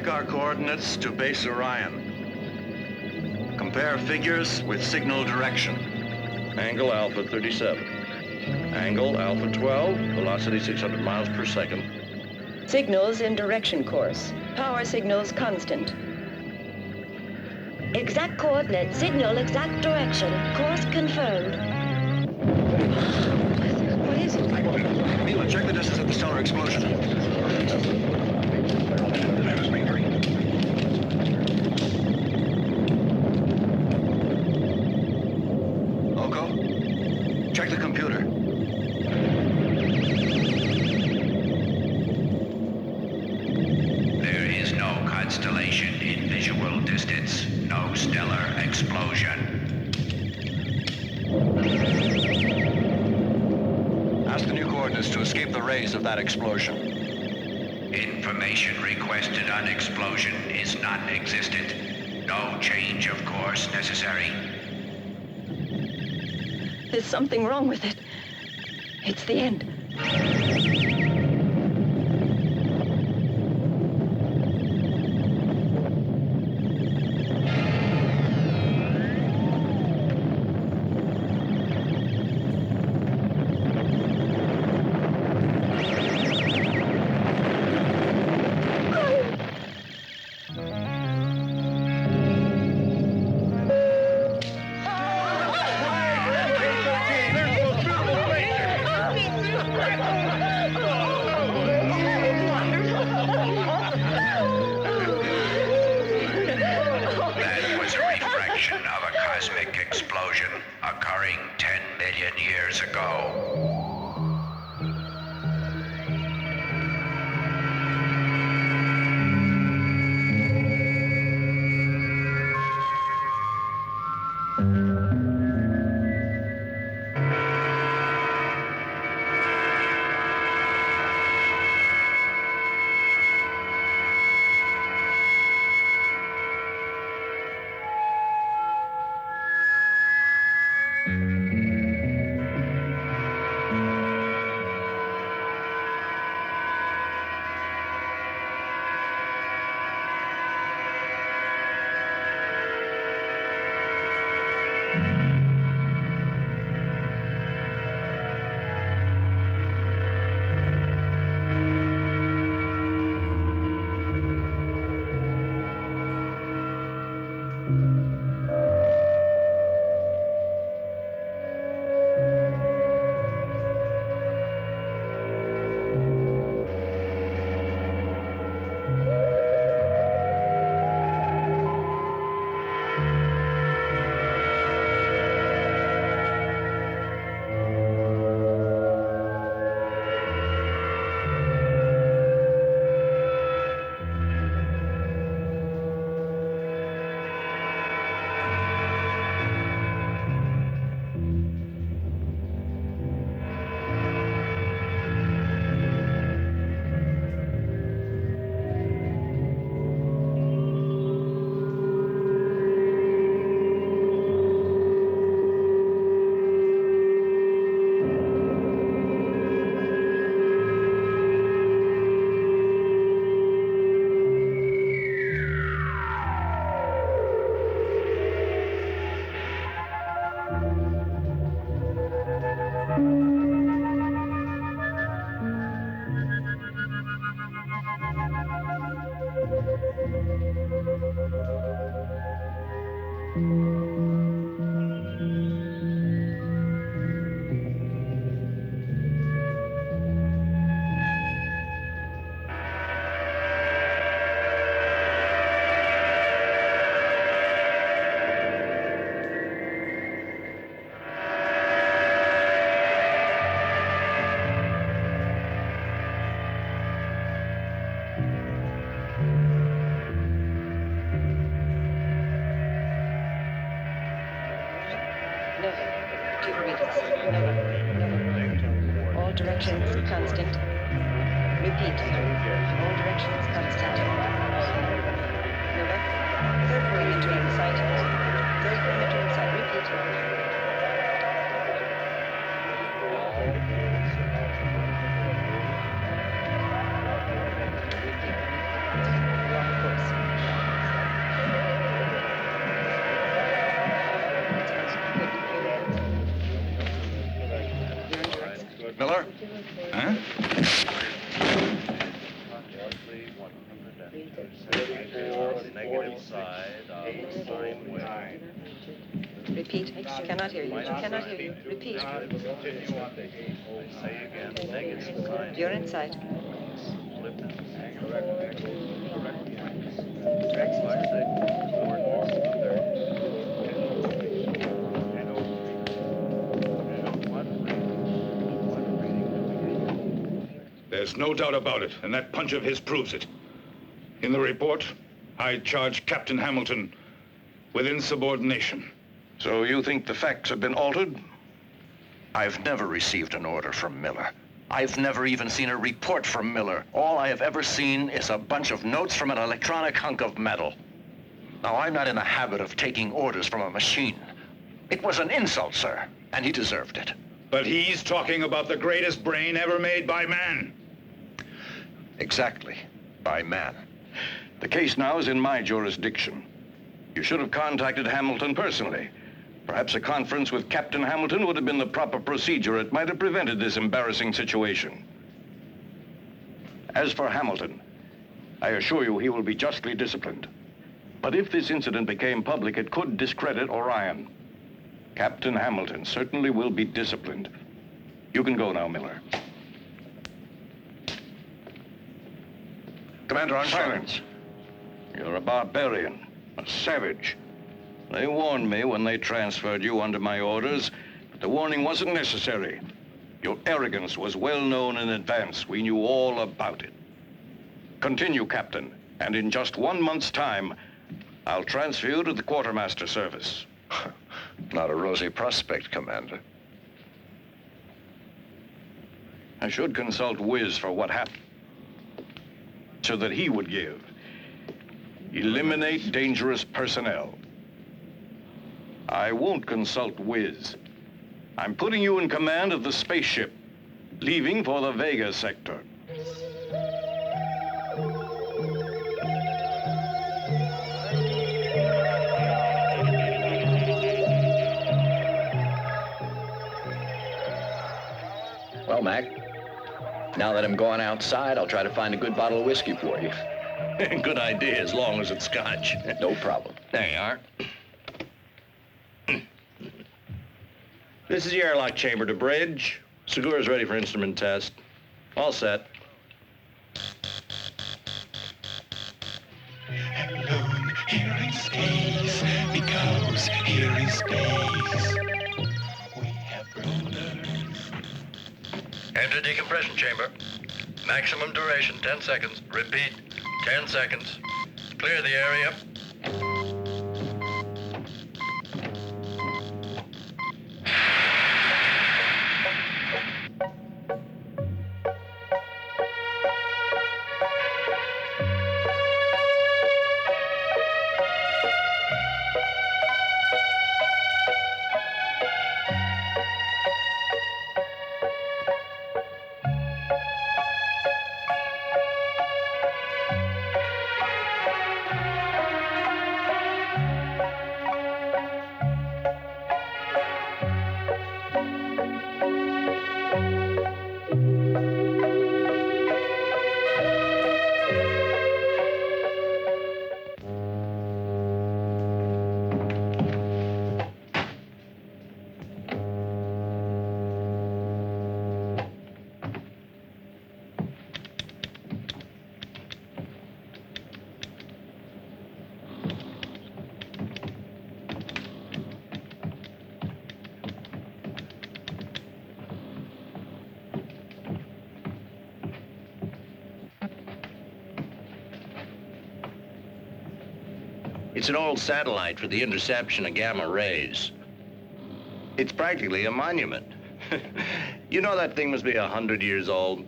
Check our coordinates to base Orion. Compare figures with signal direction. Angle alpha 37. Angle alpha 12, velocity 600 miles per second. Signals in direction course. Power signals constant. Exact coordinate, signal exact direction. Course confirmed. What is it? Mila, check the distance of the stellar explosion. Oko, check the computer. There is no constellation in visual distance. No stellar explosion. Ask the new coordinates to escape the rays of that explosion. Information requested on explosion is non-existent. No change of course necessary. There's something wrong with it. It's the end. That was a refraction of a cosmic explosion occurring 10 million years ago. All directions constant. Repeat. All directions constant. Nova. Third perimeter in sight. Third perimeter in sight. Repeat. Wrong course. Repeat. Cannot hear you. Cannot hear you. Repeat. Say again, negative sign. You're in sight. There's no doubt about it, and that punch of his proves it. In the report, I charge Captain Hamilton with insubordination. So you think the facts have been altered? I've never received an order from Miller. I've never even seen a report from Miller. All I have ever seen is a bunch of notes from an electronic hunk of metal. Now, I'm not in the habit of taking orders from a machine. It was an insult, sir, and he deserved it. But he's talking about the greatest brain ever made by man. Exactly, by man. The case now is in my jurisdiction. You should have contacted Hamilton personally. Perhaps a conference with Captain Hamilton would have been the proper procedure. It might have prevented this embarrassing situation. As for Hamilton, I assure you he will be justly disciplined. But if this incident became public, it could discredit Orion. Captain Hamilton certainly will be disciplined. You can go now, Miller. Commander Armstrong. Silence. You're a barbarian, a savage. They warned me when they transferred you under my orders, but the warning wasn't necessary. Your arrogance was well known in advance. We knew all about it. Continue, Captain, and in just 1 month's time, I'll transfer you to the quartermaster service. Not a rosy prospect, Commander. I should consult Wiz for what happened, so that he would give. Eliminate dangerous personnel. I won't consult Wiz. I'm putting you in command of the spaceship, leaving for the Vega sector. Well, Mac, now that I'm going outside, I'll try to find a good bottle of whiskey for you. Good idea, as long as it's scotch. No problem. There you are. This is the airlock chamber to bridge. Segura's ready for instrument test. All set. Alone here in space, because here in space we have brothers. Enter decompression chamber. Maximum duration, 10 seconds. Repeat, 10 seconds. Clear the area. It's an old satellite for the interception of gamma rays. It's practically a monument. You know that thing must be 100 years old.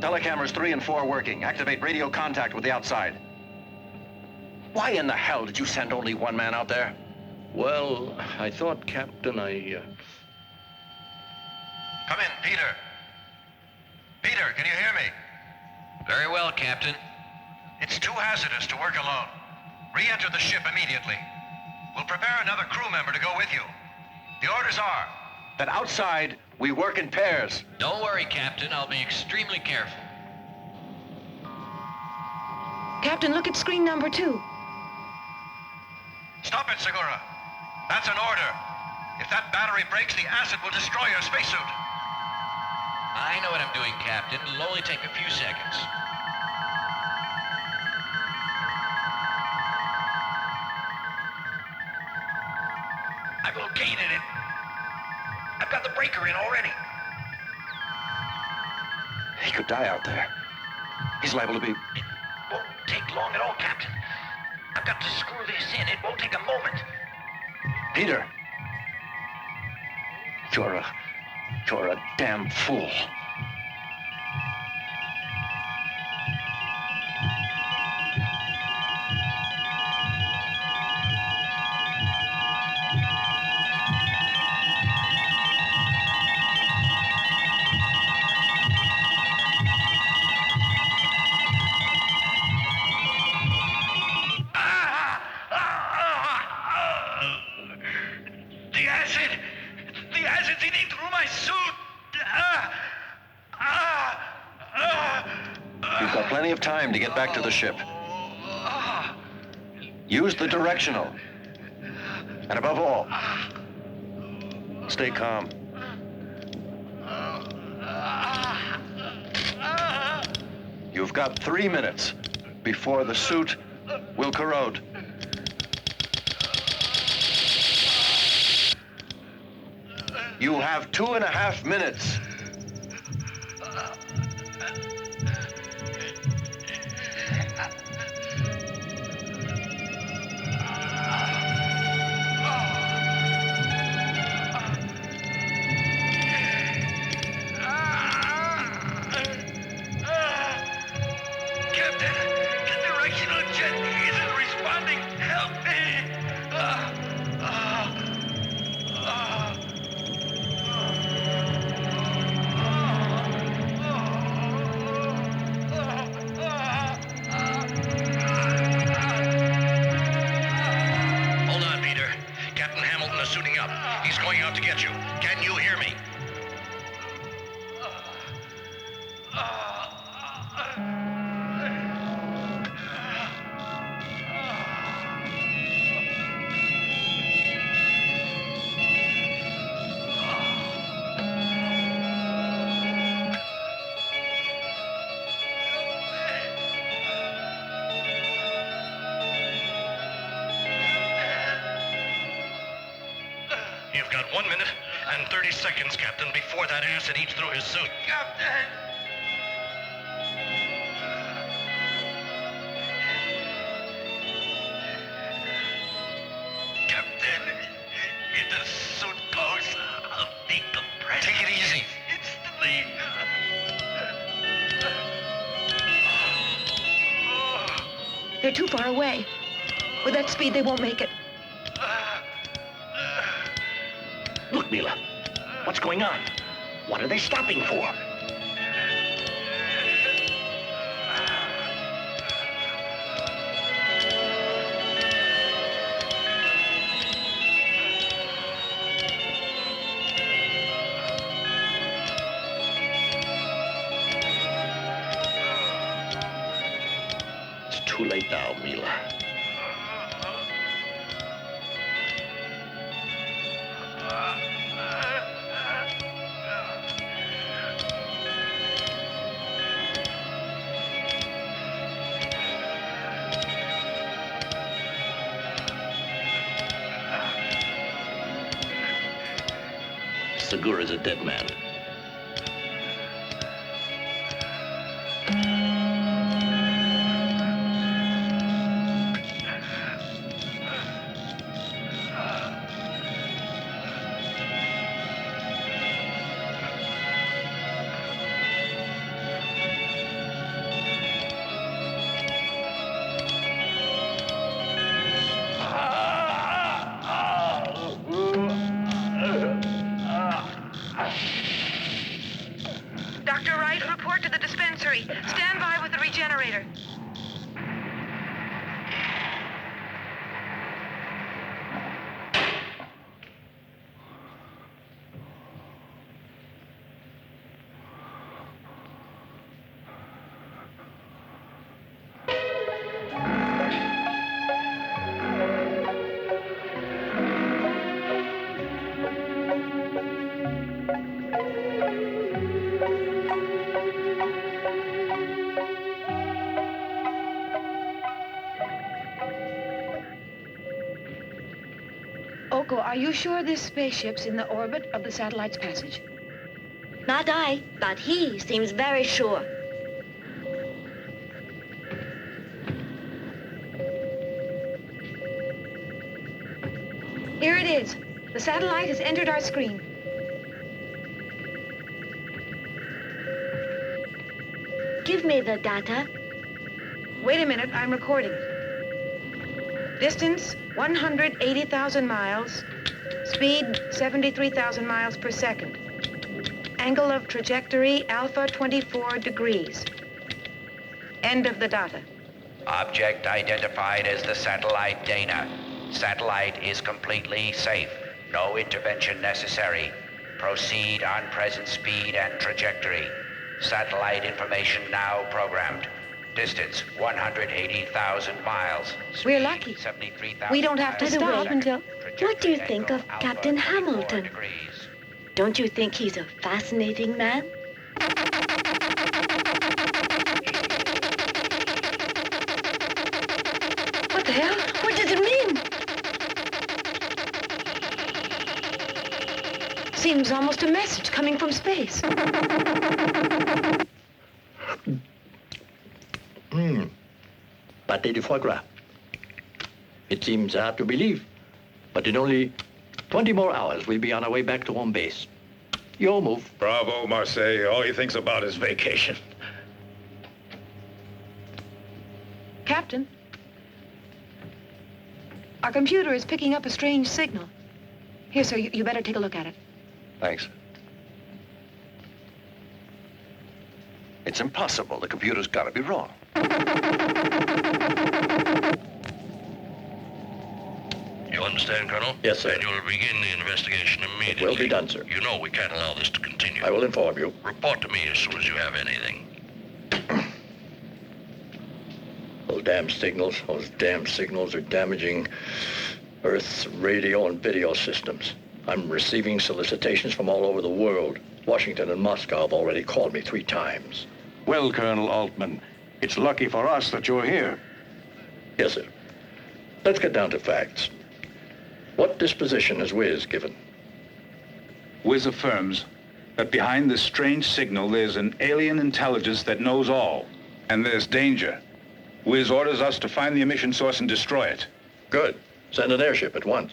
Telecameras 3 and 4 working. Activate radio contact with the outside. Why in the hell did you send only one man out there? Well, I thought, Captain, Come in, Peter. Peter, can you hear me? Very well, Captain. It's too hazardous to work alone. Re-enter the ship immediately. We'll prepare another crew member to go with you. The orders are that outside, we work in pairs. Don't worry, Captain. I'll be extremely careful. Captain, look at screen number 2. Stop it, Segura. That's an order. If that battery breaks, the acid will destroy your spacesuit. I know what I'm doing, Captain. It'll only take a few seconds. I've located it. I've got the breaker in already. He could die out there. He's liable to be... It won't take long at all, Captain. I've got to screw this in. It won't take a moment. Peter! You're a damn fool. The acid's eating through my suit. You've got plenty of time to get back to the ship. Use the directional. And above all, stay calm. You've got 3 minutes before the suit will corrode. You have 2.5 minutes. You've got 1 minute and 30 seconds, Captain, before that acid eats through his suit. Captain! Captain, if the suit goes, I'll decompress. Take it easy. Instantly. They're too far away. With that speed, they won't make it. Look, Mila. What's going on? What are they stopping for? It's too late now, Mila. Segura's a dead man. Marco, are you sure this spaceship's in the orbit of the satellite's passage? Not I, but he seems very sure. Here it is. The satellite has entered our screen. Give me the data. Wait a minute, I'm recording. Distance, 180,000 miles. Speed, 73,000 miles per second. Angle of trajectory, alpha 24 degrees. End of the data. Object identified as the satellite Dana. Satellite is completely safe. No intervention necessary. Proceed on present speed and trajectory. Satellite information now programmed. Distance, 180,000 miles. Speed, We're lucky. 73,000 We don't have to By the stop way, until... What do you think of Captain Hamilton? Degrees. Don't you think he's a fascinating man? What the hell? What does it mean? Seems almost a message coming from space. Pâté de foie gras. It seems hard to believe, but in only 20 more hours, we'll be on our way back to home base. Your move. Bravo, Marseille. All he thinks about is vacation. Captain, our computer is picking up a strange signal. Here, sir, you better take a look at it. Thanks. It's impossible. The computer's got to be wrong. You understand, Colonel? Yes, sir. And you'll begin the investigation immediately. It will be done, sir. You know we can't allow this to continue. I will inform you. Report to me as soon as you have anything. Those damn signals are damaging Earth's radio and video systems. I'm receiving solicitations from all over the world. Washington and Moscow have already called me 3 times. Well, Colonel Altman, it's lucky for us that you're here. Yes, sir. Let's get down to facts. What disposition has Wiz given? Wiz affirms that behind this strange signal there's an alien intelligence that knows all, and there's danger. Wiz orders us to find the emission source and destroy it. Good. Send an airship at once.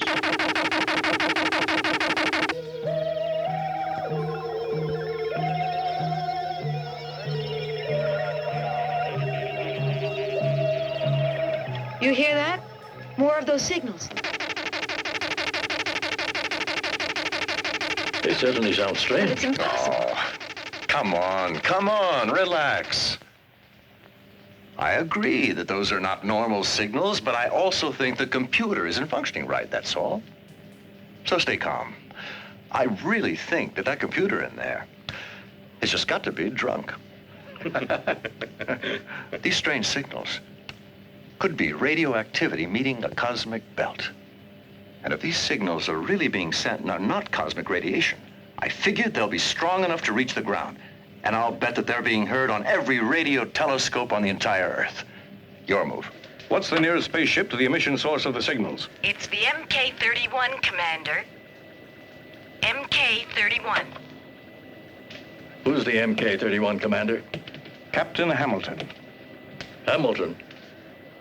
You hear that? More of those signals. They certainly sound But strange. it's impossible. Oh, come on, relax. I agree that those are not normal signals, but I also think the computer isn't functioning right, that's all. So stay calm. I really think that computer in there has just got to be drunk. These strange signals could be radioactivity meeting a cosmic belt. And if these signals are really being sent and are not cosmic radiation, I figured they'll be strong enough to reach the ground. And I'll bet that they're being heard on every radio telescope on the entire Earth. Your move. What's the nearest spaceship to the emission source of the signals? It's the MK-31, Commander. MK-31. Who's the MK-31 commander? Captain Hamilton. Hamilton.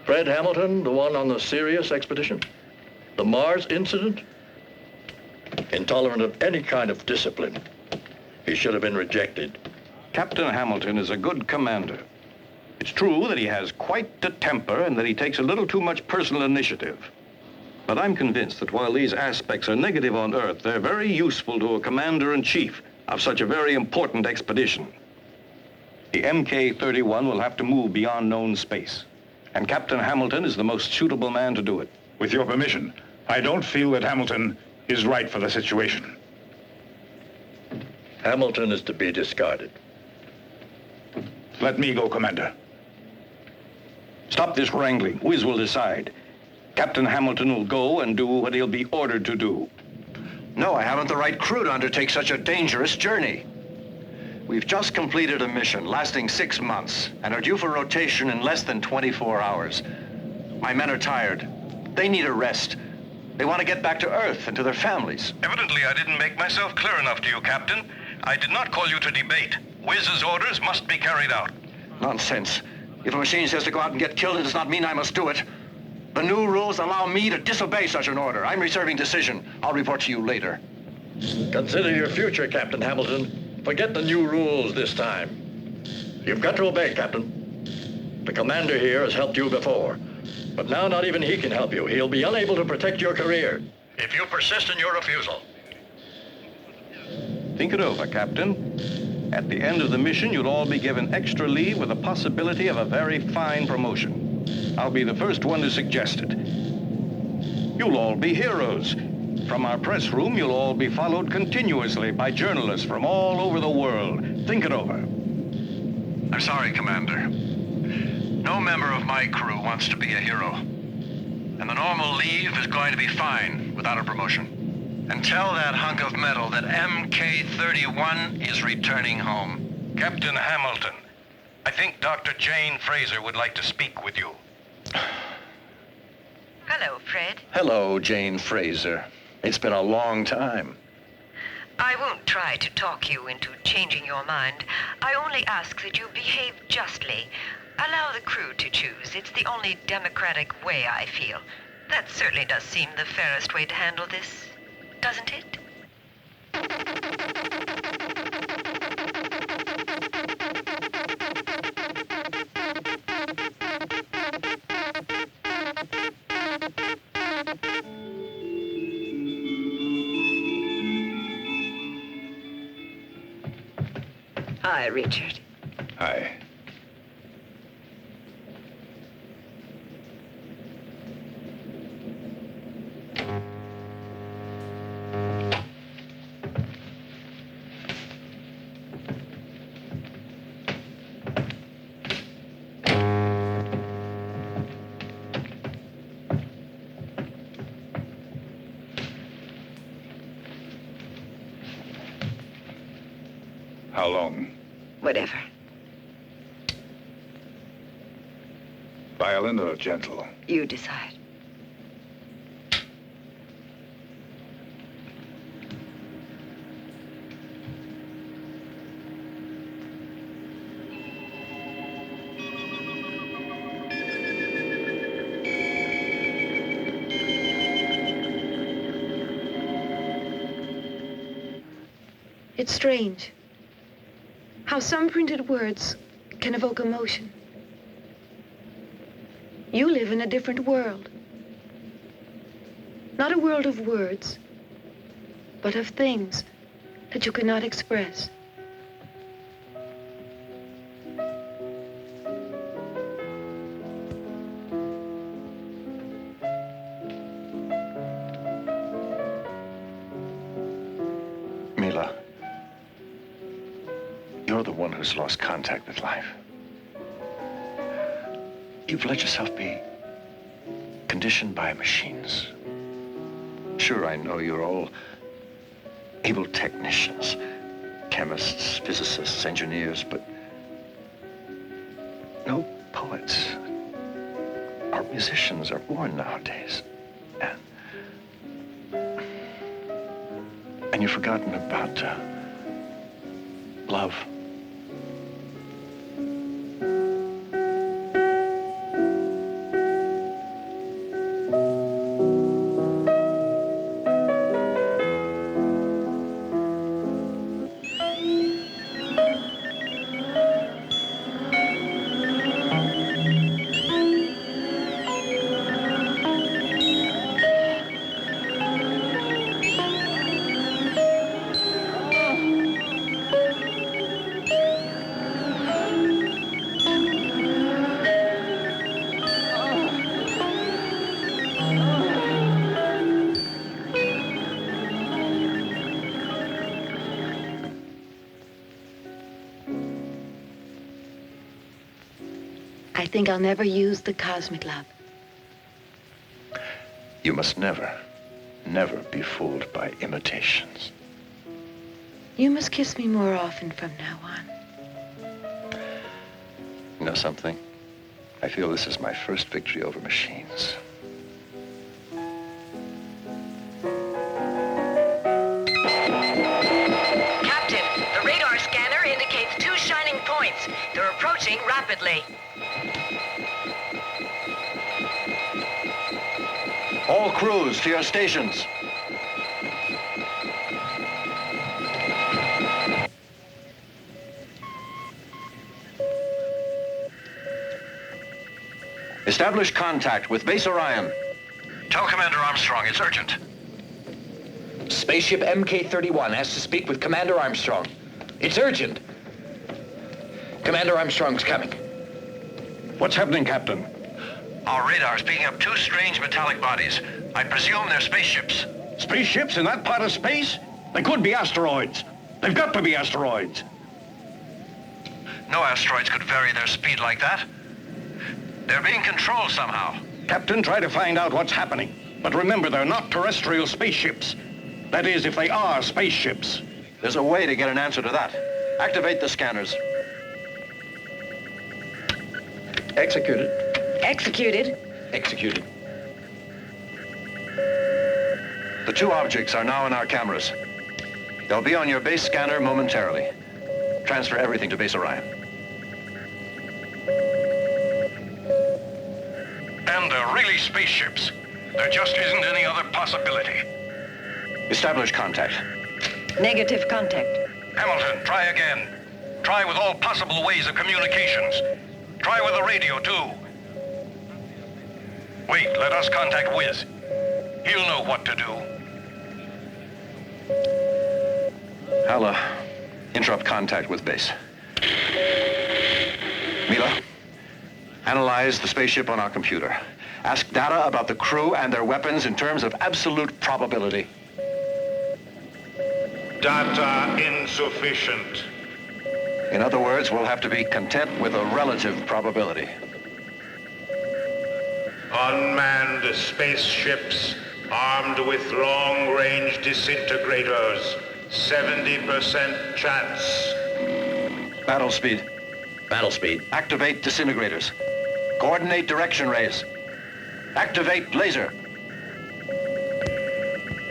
Fred Hamilton, the one on the Sirius expedition? The Mars incident? Intolerant of any kind of discipline. He should have been rejected. Captain Hamilton is a good commander. It's true that he has quite the temper and that he takes a little too much personal initiative. But I'm convinced that while these aspects are negative on Earth, they're very useful to a commander-in-chief of such a very important expedition. The MK-31 will have to move beyond known space, and Captain Hamilton is the most suitable man to do it. With your permission, I don't feel that Hamilton is right for the situation. Hamilton is to be discarded. Let me go, Commander. Stop this wrangling. Wiz will decide. Captain Hamilton will go and do what he'll be ordered to do. No, I haven't the right crew to undertake such a dangerous journey. We've just completed a mission lasting 6 months and are due for rotation in less than 24 hours. My men are tired. They need a rest. They want to get back to Earth and to their families. Evidently, I didn't make myself clear enough to you, Captain. I did not call you to debate. Wiz's orders must be carried out. Nonsense. If a machine says to go out and get killed, it does not mean I must do it. The new rules allow me to disobey such an order. I'm reserving decision. I'll report to you later. Consider your future, Captain Hamilton. Forget the new rules this time. You've got to obey, Captain. The commander here has helped you before. But now not even he can help you. He'll be unable to protect your career if you persist in your refusal. Think it over, Captain. At the end of the mission, you'll all be given extra leave with the possibility of a very fine promotion. I'll be the first one to suggest it. You'll all be heroes. From our press room, you'll all be followed continuously by journalists from all over the world. Think it over. I'm sorry, Commander. No member of my crew wants to be a hero. And the normal leave is going to be fine without a promotion. And tell that hunk of metal that MK-31 is returning home. Captain Hamilton, I think Dr. Jane Fraser would like to speak with you. Hello, Fred. Hello, Jane Fraser. It's been a long time. I won't try to talk you into changing your mind. I only ask that you behave justly. Allow the crew to choose. It's the only democratic way, I feel. That certainly does seem the fairest way to handle this, doesn't it? Hi, Richard. Hi. How long? Whatever. Violent or gentle? You decide. It's strange how some printed words can evoke emotion. You live in a different world. Not a world of words, but of things that you cannot express. Mila, you're the one who's lost contact with life. You've let yourself be conditioned by machines. Sure, I know you're all able technicians, chemists, physicists, engineers, but no poets or musicians are born nowadays. And you've forgotten about love. I think I'll never use the cosmic love. You must never, never be fooled by imitations. You must kiss me more often from now on. You know something? I feel this is my first victory over machines. rapidly. All crews to your stations. Establish contact with Base Orion. Tell Commander Armstrong it's urgent. Spaceship MK-31 has to speak with Commander Armstrong. It's urgent. Commander Armstrong's coming. What's happening, Captain? Our radar's picking up two strange metallic bodies. I presume they're spaceships. Spaceships in that part of space? They could be asteroids. They've got to be asteroids. No asteroids could vary their speed like that. They're being controlled somehow. Captain, try to find out what's happening. But remember, they're not terrestrial spaceships. That is, if they are spaceships. There's a way to get an answer to that. Activate the scanners. Executed. Executed. Executed. The two objects are now in our cameras. They'll be on your base scanner momentarily. Transfer everything to Base Orion. And they're really spaceships. There just isn't any other possibility. Establish contact. Negative contact. Hamilton, try again. Try with all possible ways of communications. Try with the radio, too. Wait, let us contact Wiz. He'll know what to do. I'll, interrupt contact with base. Mila, analyze the spaceship on our computer. Ask data about the crew and their weapons in terms of absolute probability. Data insufficient. In other words, we'll have to be content with a relative probability. Unmanned spaceships armed with long-range disintegrators. 70% chance. Battle speed. Battle speed. Activate disintegrators. Coordinate direction rays. Activate laser.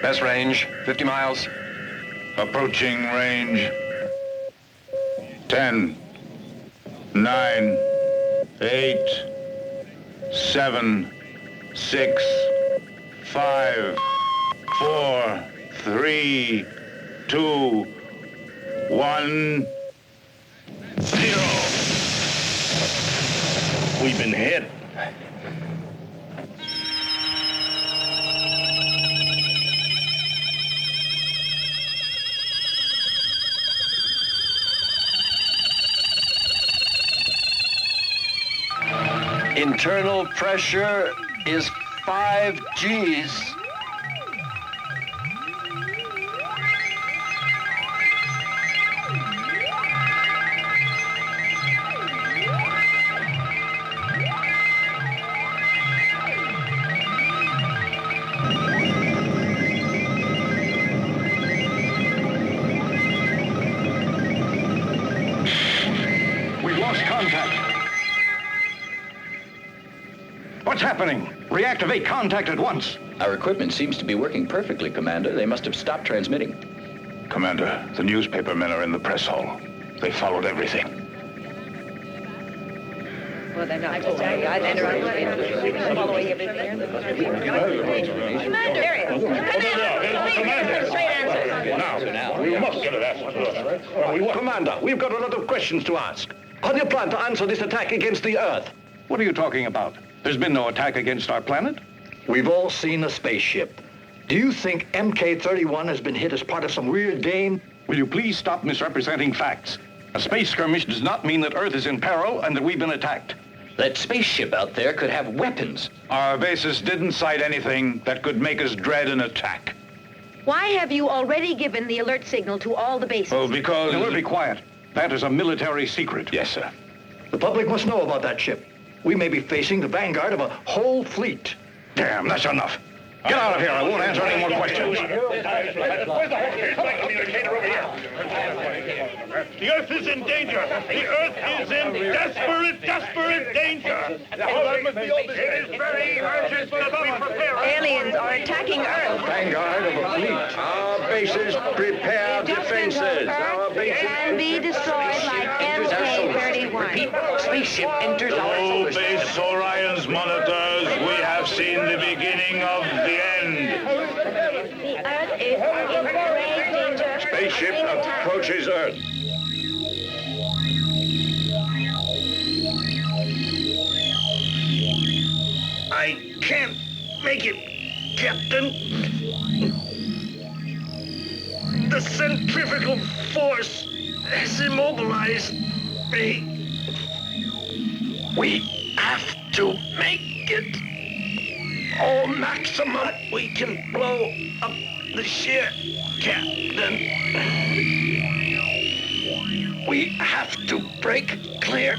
Best range, 50 miles. Approaching range. 10, 9, 8, 7, 6, 5, 4, 3, 2, 1, 0. We've been hit. Internal pressure is 5 Gs. We've lost contact. What's happening? Reactivate contact at once. Our equipment seems to be working perfectly, Commander. They must have stopped transmitting. Commander, the newspaper men are in the press hall. They followed everything. Well, they're not following everything. Commander! Straight answer. Now, we must get an answer. Commander, we've got a lot of questions to ask. How do you plan to answer this attack against the Earth? What are you talking about? There's been no attack against our planet. We've all seen a spaceship. Do you think MK-31 has been hit as part of some weird game? Will you please stop misrepresenting facts? A space skirmish does not mean that Earth is in peril and that we've been attacked. That spaceship out there could have weapons. Our bases didn't cite anything that could make us dread an attack. Why have you already given the alert signal to all the bases? Oh, because... Now, we'll be quiet. That is a military secret. Yes, sir. The public must know about that ship. We may be facing the vanguard of a whole fleet. Damn, that's enough. Get out of here. I won't answer any more questions. The Earth is in danger. The Earth is in desperate danger. It is very urgent that we prepare. Aliens are attacking Earth. Vanguard of a fleet. Our bases prepare defenses. Our bases Can be destroyed like MK-31. Repeat, spaceship enters our solar system. Base Orion's monitors, we have seen the beginning of the end. The Earth is in grave danger. Spaceship approaches Earth. I can't make it, Captain. The centrifugal force has immobilized me. We have to make it all maximum we can blow up the ship, Captain. We have to break clear.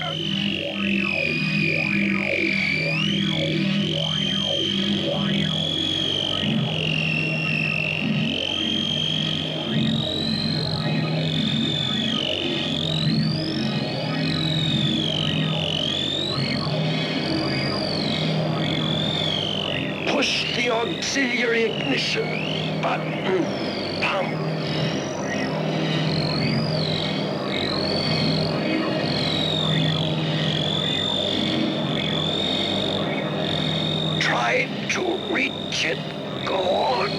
Push the auxiliary ignition button. Pump. Try to reach it. Go on.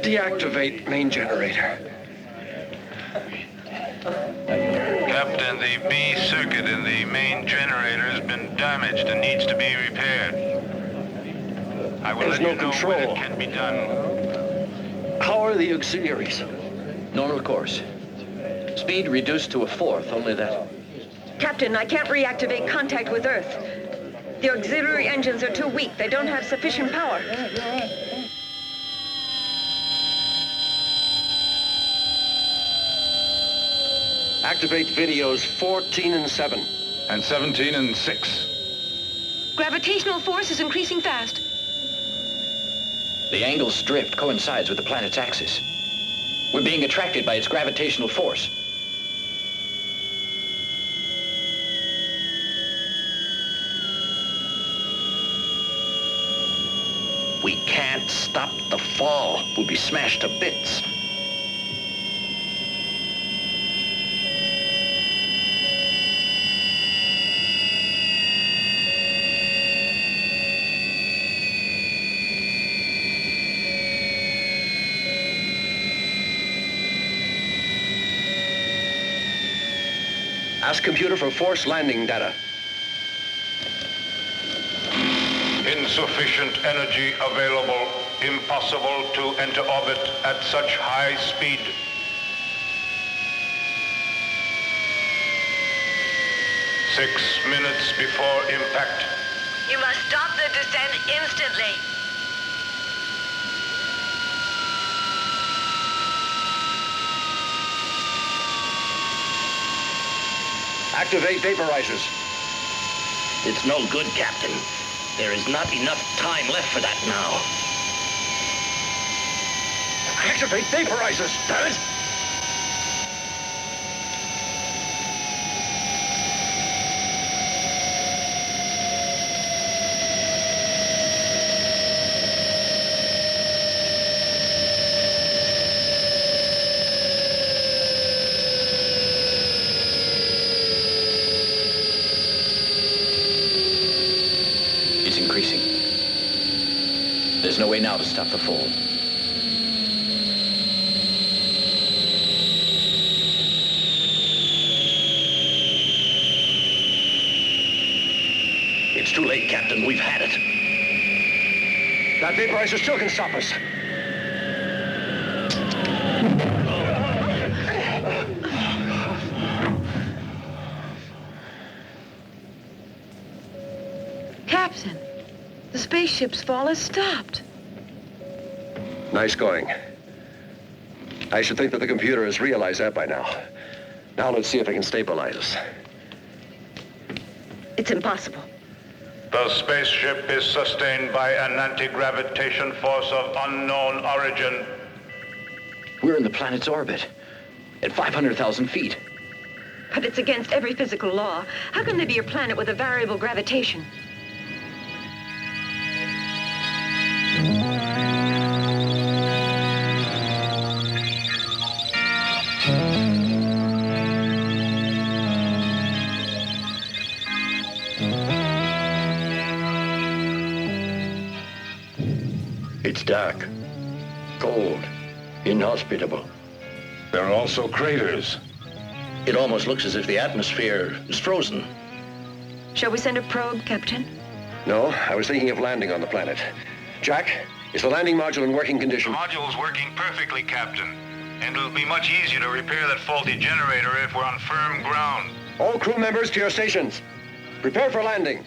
Deactivate main generator. Captain, the B circuit in the main generator has been damaged and needs to be repaired. I will let you know when it can be done. How are the auxiliaries? Normal course. Speed reduced to a fourth, only that. Captain, I can't reactivate contact with Earth. The auxiliary engines are too weak. They don't have sufficient power. Activate videos 14 and 7. And 17 and 6. Gravitational force is increasing fast. The angle's drift coincides with the planet's axis. We're being attracted by its gravitational force. We can't stop the fall. We'll be smashed to bits. Ask computer for force landing data. Insufficient energy available. Impossible to enter orbit at such high speed. Six minutes before impact. You must stop the descent instantly. Activate vaporizers. It's no good, Captain. There is not enough time left for that now. Activate vaporizers, damn it! It's increasing. There's no way now to stop the fall. It's too late, Captain. We've had it. That vaporizer still can stop us. spaceship's fall has stopped. Nice going. I should think that the computer has realized that by now. Now let's see if it can stabilize us. It's impossible. The spaceship is sustained by an anti-gravitation force of unknown origin. We're in the planet's orbit, at 500,000 feet. But it's against every physical law. How can there be a planet with a variable gravitation? It's dark, cold, inhospitable. There are also craters. It almost looks as if the atmosphere is frozen. Shall we send a probe, Captain? No, I was thinking of landing on the planet. Jack, is the landing module in working condition? The module's working perfectly, Captain. And it'll be much easier to repair that faulty generator if we're on firm ground. All crew members to your stations. Prepare for landing.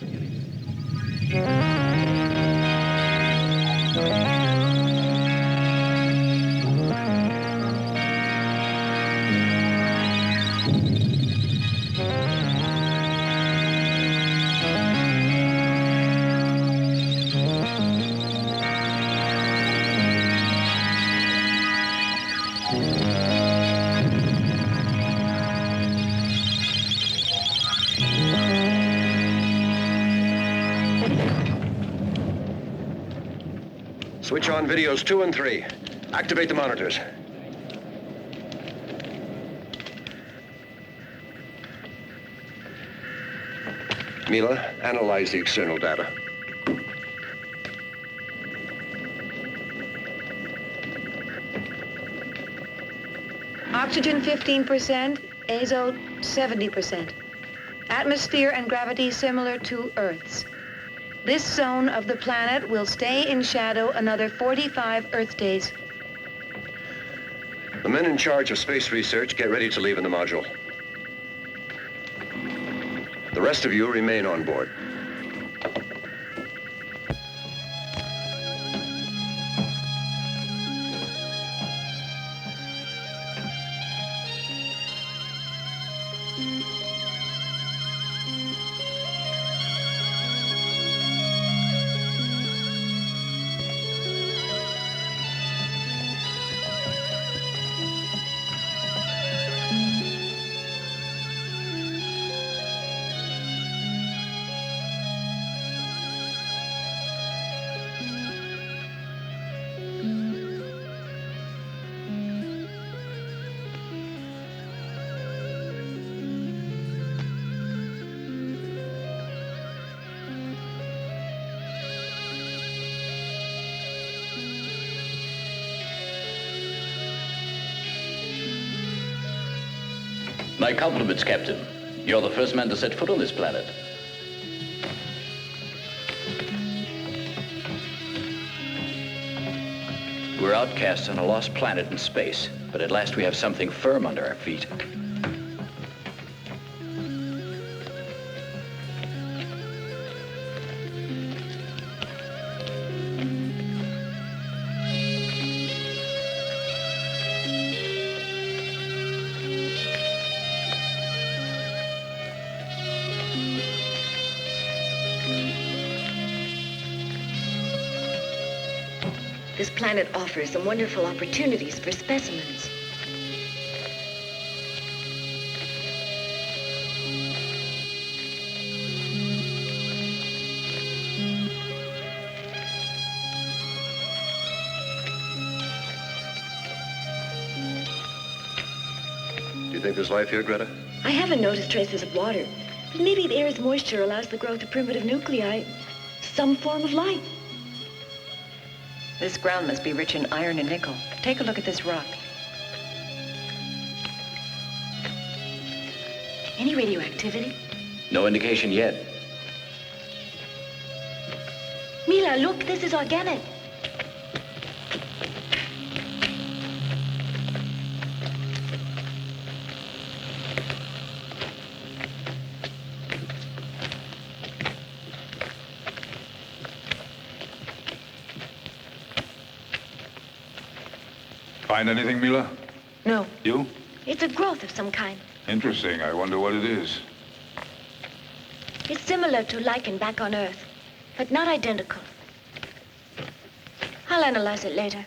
Switch on videos 2 and 3. Activate the monitors. Mila, analyze the external data. Oxygen 15%, azo 70%. Atmosphere and gravity similar to Earth's. This zone of the planet will stay in shadow another 45 Earth days. The men in charge of space research get ready to leave in the module. The rest of you remain on board. My compliments, Captain. You're the first man to set foot on this planet. We're outcasts on a lost planet in space, but at last we have something firm under our feet. This planet offers some wonderful opportunities for specimens. Do you think there's life here, Greta? I haven't noticed traces of water, but maybe the air's moisture allows the growth of primitive nuclei, some form of life. This ground must be rich in iron and nickel. Take a look at this rock. Any radioactivity? No indication yet. Mila, look, this is organic. Find anything, Mila? No. You? It's a growth of some kind. Interesting. I wonder what it is. It's similar to lichen back on Earth, but not identical. I'll analyze it later.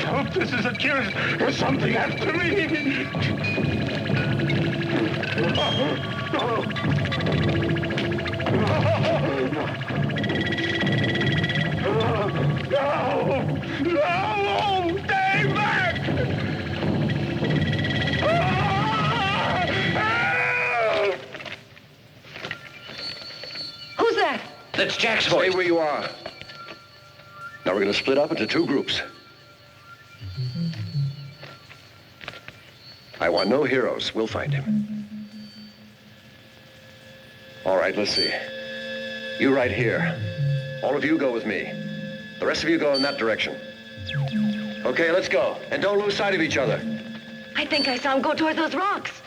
No, this is a curious. There's something after me. No! Stay back! Who's that? That's Jack's voice. Stay where you are. Now Now we're going to split up into 2 groups. I want no heroes. We'll find him. All right, let's see. You right here. All of you go with me. The rest of you go in that direction. Okay, let's go. And don't lose sight of each other. I think I saw him go toward those rocks.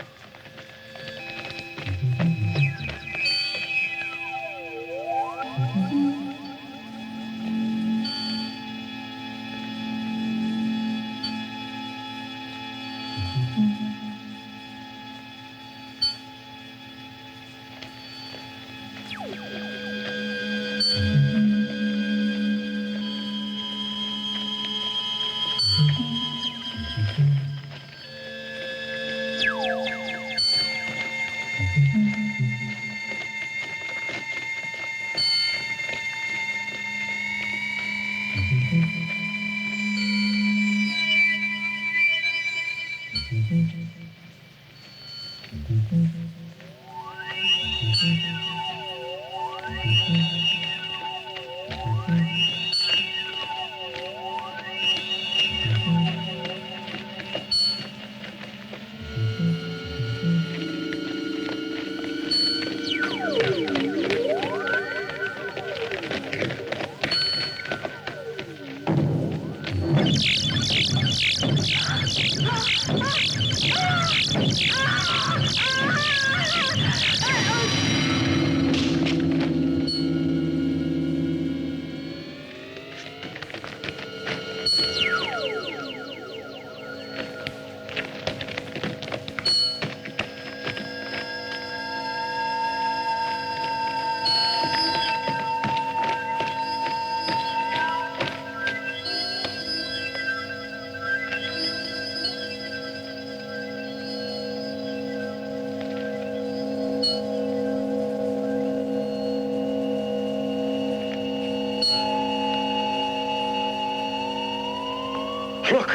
Look!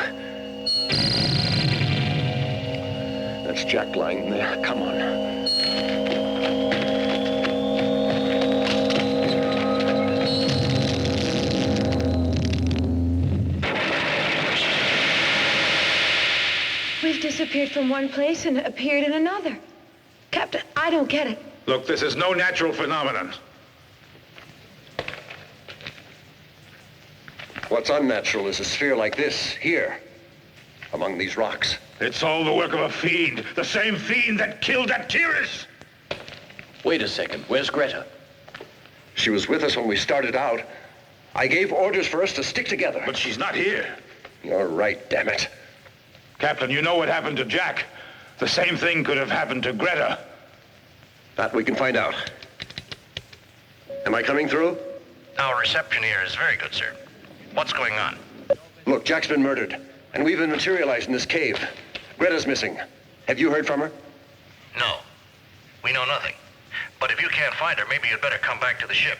That's Jack lying there. Come on. We've disappeared from one place and appeared in another. Captain, I don't get it. Look, this is no natural phenomenon. What's unnatural is a sphere like this, here, among these rocks. It's all the work of a fiend. The same fiend that killed that Tiris. Wait a second. Where's Greta? She was with us when we started out. I gave orders for us to stick together. But she's not here. You're right, damn it. Captain, you know what happened to Jack. The same thing could have happened to Greta. That we can find out. Am I coming through? Our reception here is very good, sir. What's going on? Look, Jack's been murdered, and we've been materialized in this cave. Greta's missing. Have you heard from her? No. We know nothing. But if you can't find her, maybe you'd better come back to the ship.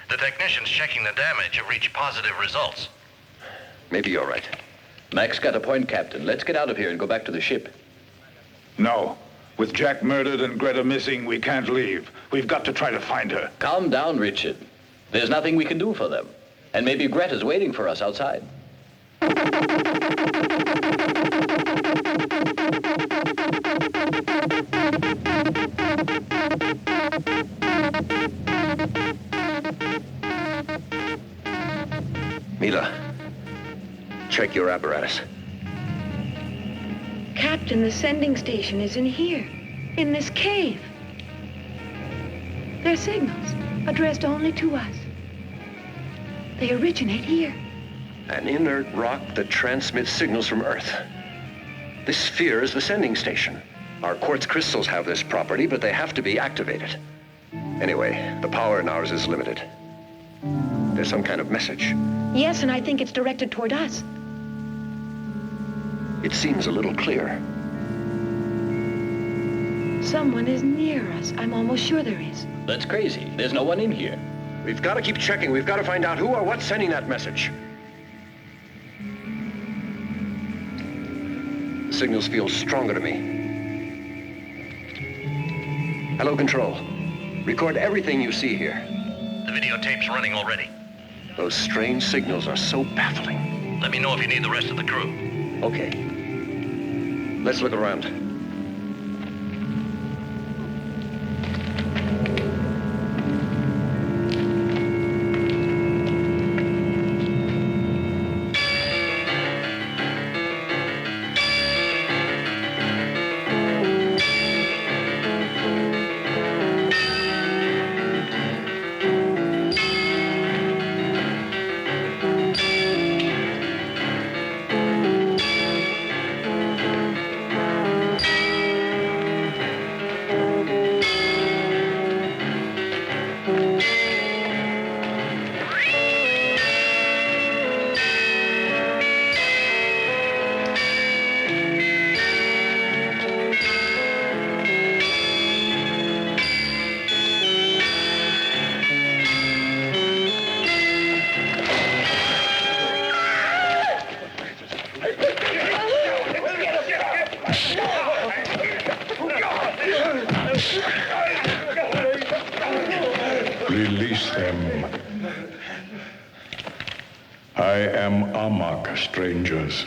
The technicians checking the damage have reached positive results. Maybe you're right. Mac's got a point, Captain. Let's get out of here and go back to the ship. No. With Jack murdered and Greta missing, we can't leave. We've got to try to find her. Calm down, Richard. There's nothing we can do for them. And maybe Greta's waiting for us outside. Mila, check your apparatus. Captain, the sending station is in here, in this cave. They're signals addressed only to us. They originate here. An inert rock that transmits signals from Earth. This sphere is the sending station. Our quartz crystals have this property, but they have to be activated. Anyway, the power in ours is limited. There's some kind of message. Yes, and I think it's directed toward us. It seems a little clear. Someone is near us. I'm almost sure there is. That's crazy. There's no one in here. We've got to keep checking. We've got to find out who or what's sending that message. The signals feel stronger to me. Hello, Control. Record everything you see here. The videotape's running already. Those strange signals are so baffling. Let me know if you need the rest of the crew. Okay. Let's look around. Release them. I am Amok, strangers.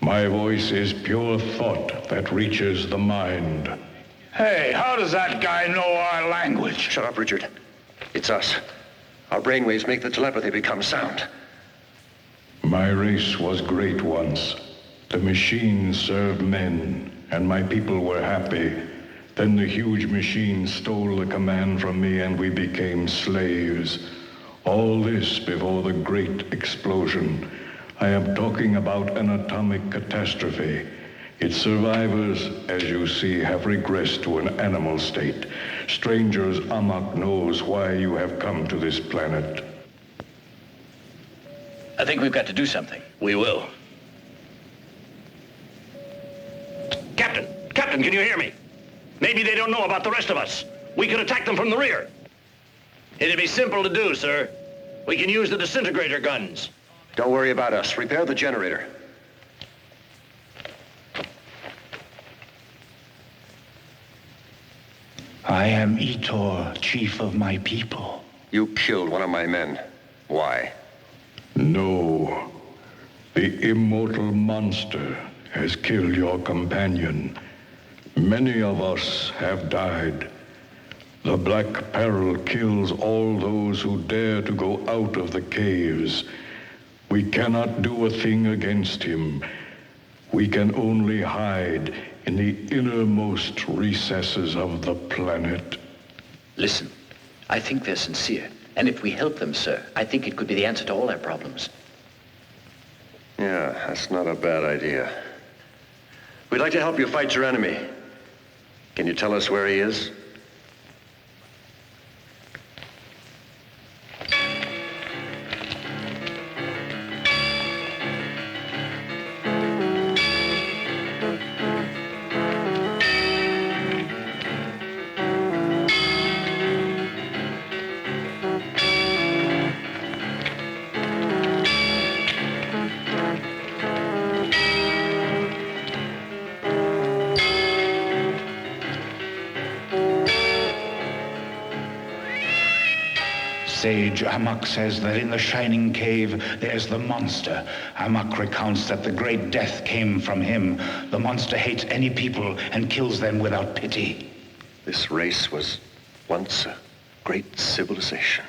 My voice is pure thought that reaches the mind. Hey, how does that guy know our language? Shut up, Richard. It's us. Our brainwaves make the telepathy become sound. My race was great once. The machines served men, and my people were happy. Then the huge machine stole the command from me, and we became slaves. All this before the great explosion. I am talking about an atomic catastrophe. Its survivors, as you see, have regressed to an animal state. Strangers, Amok knows why you have come to this planet. I think we've got to do something. We will. Captain, can you hear me? Maybe they don't know about the rest of us. We could attack them from the rear. It'd be simple to do, sir. We can use the disintegrator guns. Don't worry about us. Repair the generator. I am Etor, chief of my people. You killed one of my men. Why? No. The immortal monster has killed your companion. Many of us have died. The Black Peril kills all those who dare to go out of the caves. We cannot do a thing against him. We can only hide in the innermost recesses of the planet. Listen, I think they're sincere. And if we help them, sir, I think it could be the answer to all our problems. Yeah, that's not a bad idea. We'd like to help you fight your enemy. Can you tell us where he is? Sage Amok says that in the Shining Cave, there's the monster. Amok recounts that the great death came from him. The monster hates any people and kills them without pity. This race was once a great civilization.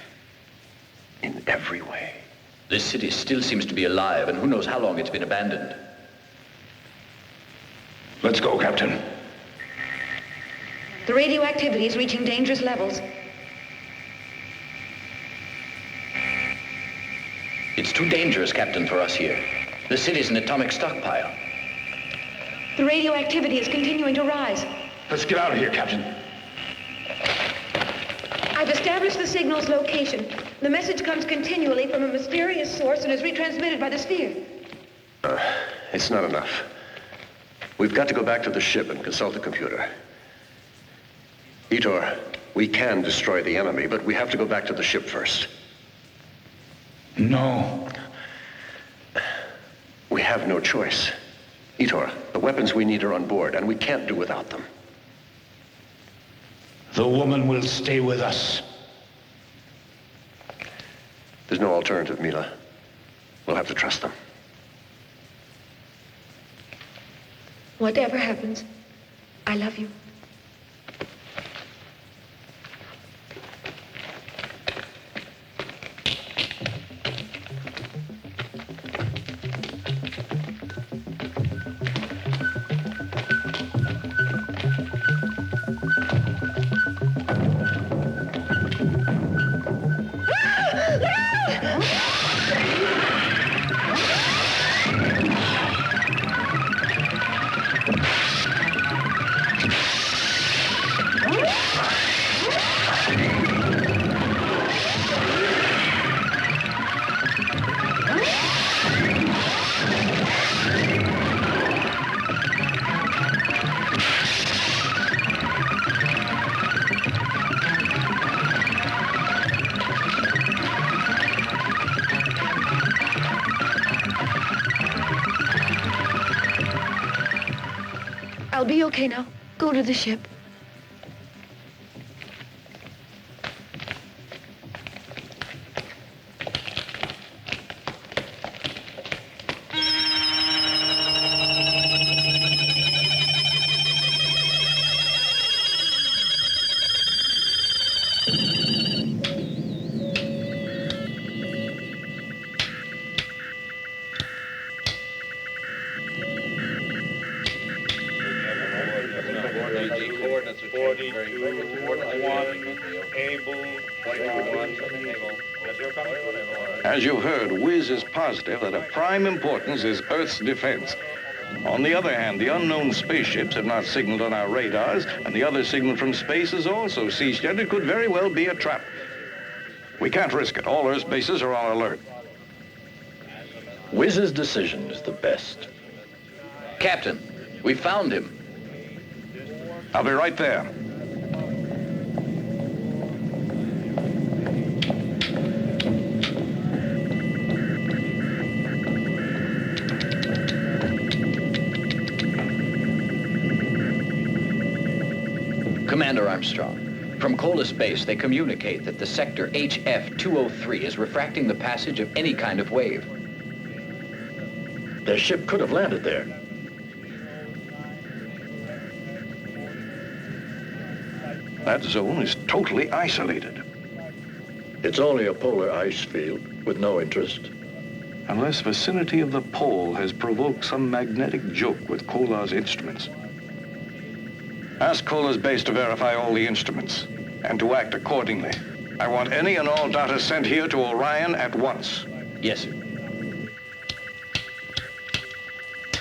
In every way. This city still seems to be alive, and who knows how long it's been abandoned. Let's go, Captain. The radioactivity is reaching dangerous levels. It's too dangerous, Captain, for us here. The city's an atomic stockpile. The radioactivity is continuing to rise. Let's get out of here, Captain. I've established the signal's location. The message comes continually from a mysterious source and is retransmitted by the sphere. It's not enough. We've got to go back to the ship and consult the computer. Etor, we can destroy the enemy, but we have to go back to the ship first. No. We have no choice. Etor, the weapons we need are on board, and we can't do without them. The woman will stay with us. There's no alternative, Mila. We'll have to trust them. Whatever happens, I love you. I'll be okay now. Go to the ship. As you've heard, Wiz is positive that of prime importance is Earth's defense. On the other hand, the unknown spaceships have not signaled on our radars, and the other signal from space has also ceased, yet it could very well be a trap. We can't risk it. All Earth's bases are on alert. Wiz's decision is the best. Captain, we found him. I'll be right there. Commander Armstrong, from Cola Space, they communicate that the sector HF-203 is refracting the passage of any kind of wave. Their ship could have landed there. That zone is totally isolated. It's only a polar ice field with no interest. Unless vicinity of the pole has provoked some magnetic joke with Kola's instruments. Ask Kola's base to verify all the instruments and to act accordingly. I want any and all data sent here to Orion at once. Yes, sir.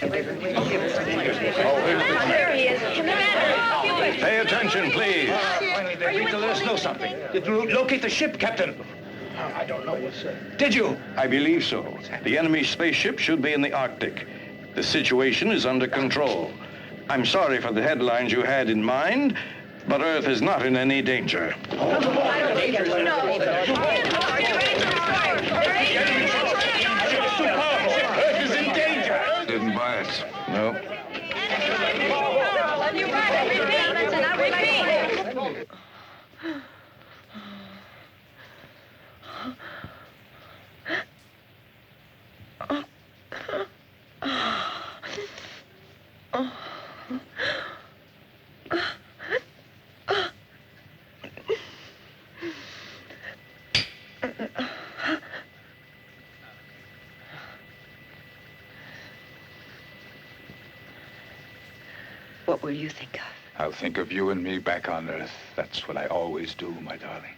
There he is. Commander! Pay attention, please. Finally, they agreed to let us know something. Did you locate the ship, Captain? I don't know, sir. Did you? I believe so. The enemy spaceship should be in the Arctic. The situation is under control. I'm sorry for the headlines you had in mind, but Earth is not in any danger. Earth is in danger. Didn't buy it. No. What will you think of? I'll think of you and me back on Earth. That's what I always do, my darling.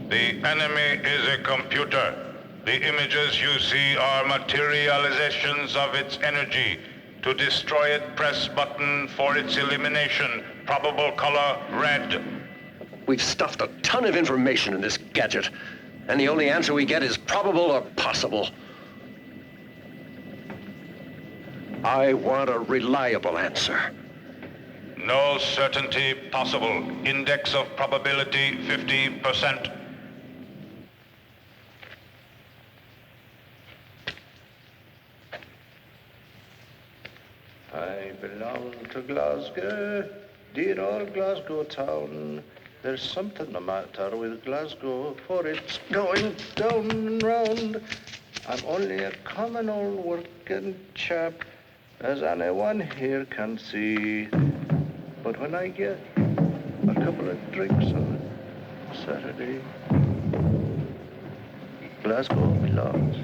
The enemy is a computer. The images you see are materializations of its energy. To destroy it, press button for its elimination. Probable color, red. We've stuffed a ton of information in this gadget. And the only answer we get is probable or possible. I want a reliable answer. No certainty possible. Index of probability 50%. I belong to Glasgow, dear old Glasgow town. There's something the matter with Glasgow, for it's going down and round. I'm only a common old working chap, as anyone here can see. But when I get a couple of drinks on Saturday, Glasgow belongs.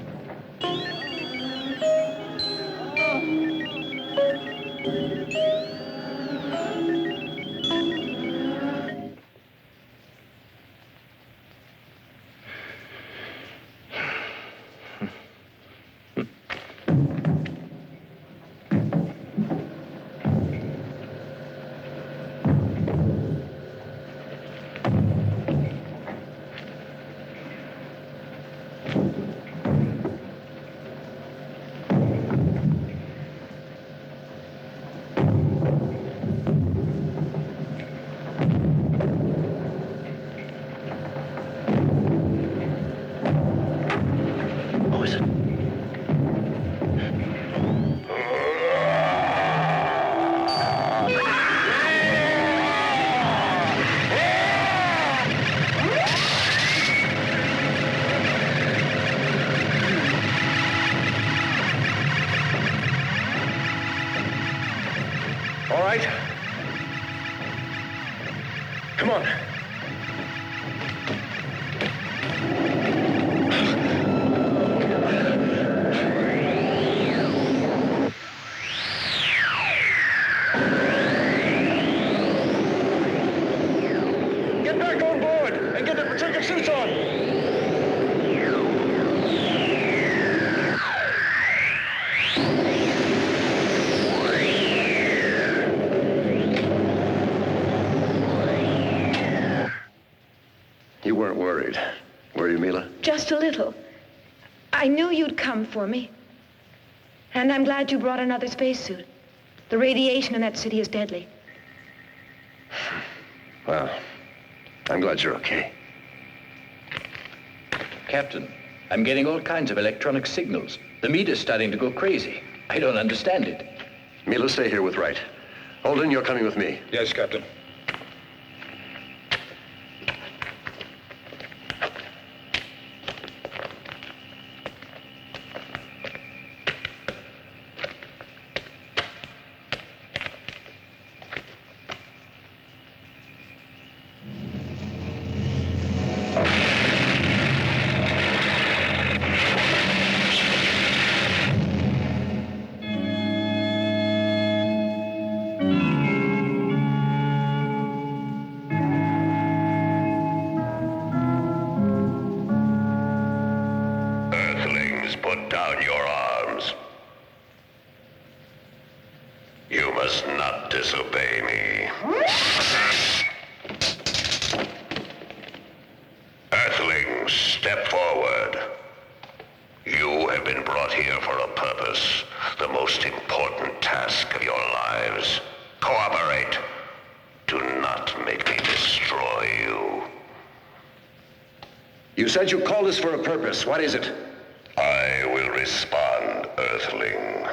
All right. Come on. Get back on board and get the protective suits on. You weren't worried, were you, Mila? Just a little. I knew you'd come for me. And I'm glad you brought another spacesuit. The radiation in that city is deadly. Well, I'm glad you're okay. Captain, I'm getting all kinds of electronic signals. The meter's starting to go crazy. I don't understand it. Mila, stay here with Wright. Holden, you're coming with me. Yes, Captain. Put down your arms. You must not disobey me. Earthlings, step forward. You have been brought here for a purpose, the most important task of your lives. Cooperate. Do not make me destroy you. You said you called us for a purpose. What is it? I will respond, Earthling.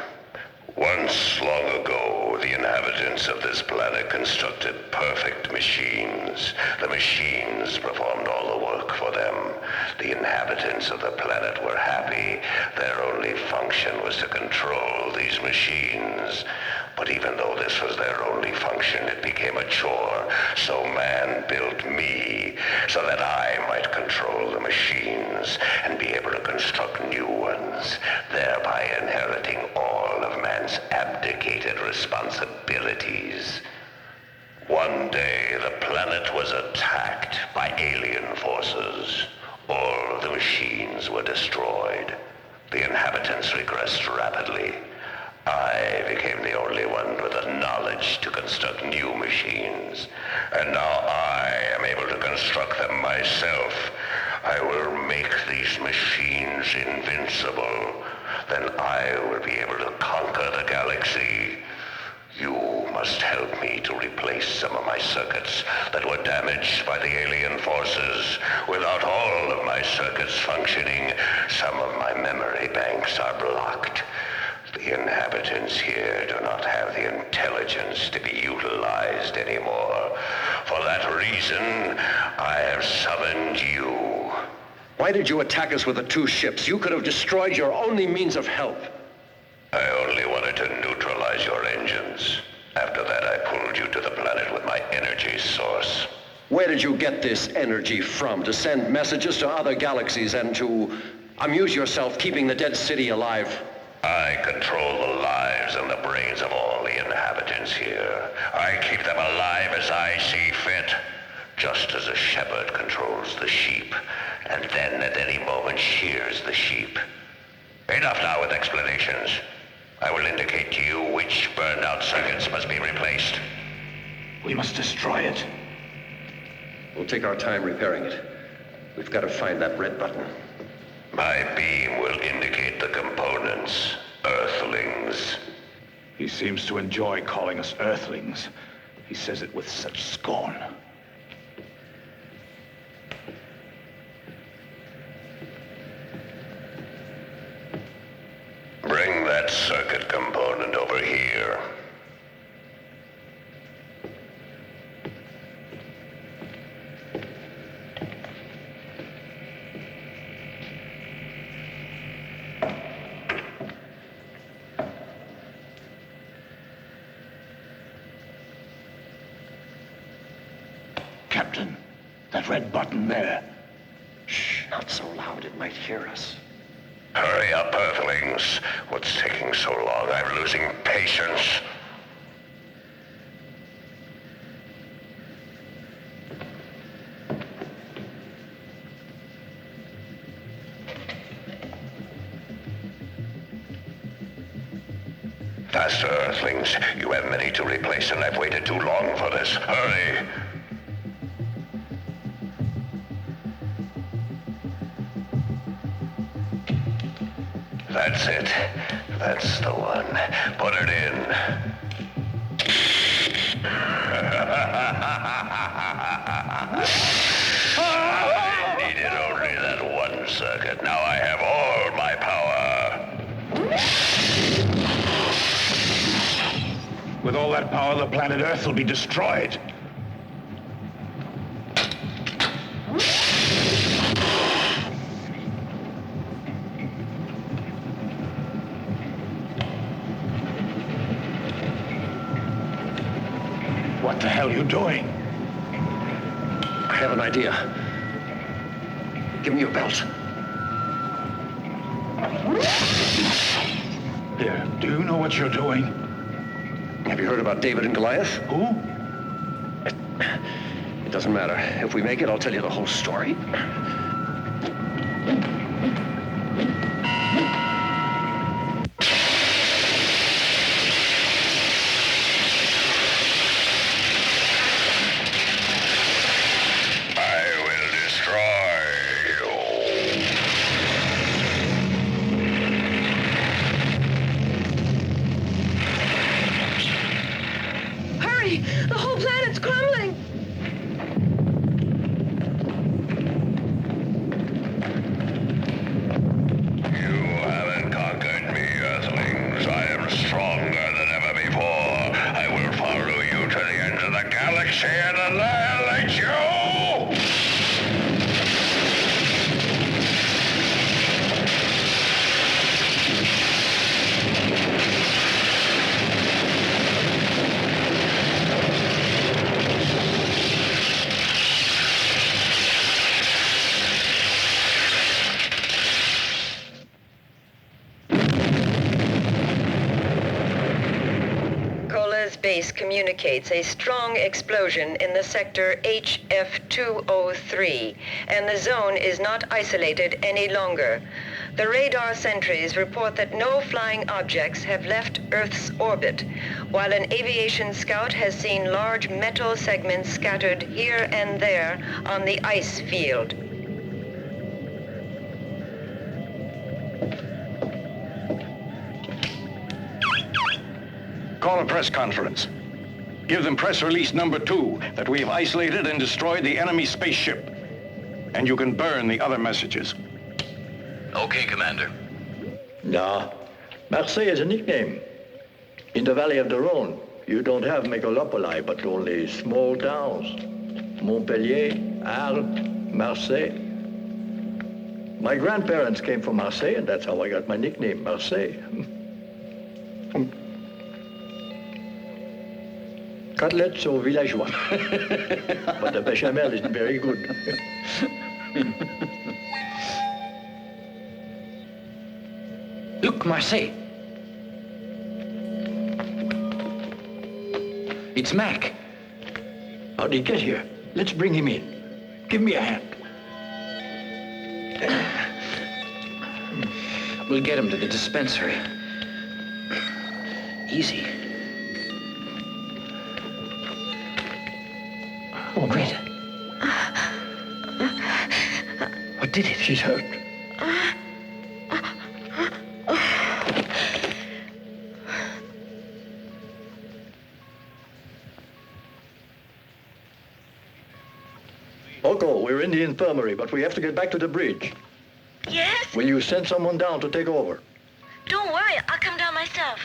Once long ago, the inhabitants of this planet constructed perfect machines. The machines performed all the work for them. The inhabitants of the planet were happy. Their only function was to control these machines. But even though this was their only function, it became a chore. So man built me so that I might control the machines and be able to construct new ones, thereby inheriting all of man's abdicated responsibilities. One day, the planet was attacked by alien forces. All of the machines were destroyed. The inhabitants regressed rapidly. I became the only one with the knowledge to construct new machines. And now I am able to construct them myself. I will make these machines invincible. Then I will be able to conquer the galaxy. You must help me to replace some of my circuits that were damaged by the alien forces. Without all of my circuits functioning, some of my memory banks are blocked. The inhabitants here do not have the intelligence to be utilized anymore. For that reason, I have summoned you. Why did you attack us with the 2 ships? You could have destroyed your only means of help. I only wanted to neutralize your engines. After that, I pulled you to the planet with my energy source. Where did you get this energy from? To send messages to other galaxies and to amuse yourself keeping the dead city alive? I control the lives and the brains of all the inhabitants here. I keep them alive as I see fit, just as a shepherd controls the sheep, and then at any moment shears the sheep. Enough now with explanations. I will indicate to you which burned-out circuits must be replaced. We must destroy it. We'll take our time repairing it. We've got to find that red button. My beam will indicate the components, Earthlings. He seems to enjoy calling us Earthlings. He says it with such scorn. Bring that circuit component over here. Captain, that red button there. Shh, not so loud, it might hear us. Hurry up, Earthlings. What's taking so long? I'm losing patience. Faster, Earthlings. You have many to replace, and I've waited too long for this. Hurry! That's it. That's the one. Put it in. I needed only that one circuit. Now I have all my power. With all that power, the planet Earth will be destroyed. What the hell are you doing? I have an idea. Give me your belt. Here, do you know what you're doing? Have you heard about David and Goliath? Who? It doesn't matter. If we make it, I'll tell you the whole story. The whole planet's crumbling! You haven't conquered me, Earthlings. I am stronger than ever before. I will follow you to the end of the galaxy and annihilate you! Base communicates a strong explosion in the sector HF203, and the zone is not isolated any longer. The radar sentries report that no flying objects have left Earth's orbit, while an aviation scout has seen large metal segments scattered here and there on the ice field. Call a press conference. Give them press release number 2 that we have isolated and destroyed the enemy spaceship. And you can burn the other messages. Okay, Commander. No. Marseille is a nickname. In the valley of the Rhone, you don't have megalopoli, but only small towns. Montpellier, Arles, Marseille. My grandparents came from Marseille, and that's how I got my nickname, Marseille. Cutlets au villageois. But the bechamel isn't very good. Look, Marseille. It's Mac. How'd he get here? Let's bring him in. Give me a hand. We'll get him to the dispensary. Easy. Oh, Greta. What did it? She's hurt. Oko, we're in the infirmary, but we have to get back to the bridge. Yes? Will you send someone down to take over? Don't worry, I'll come down myself.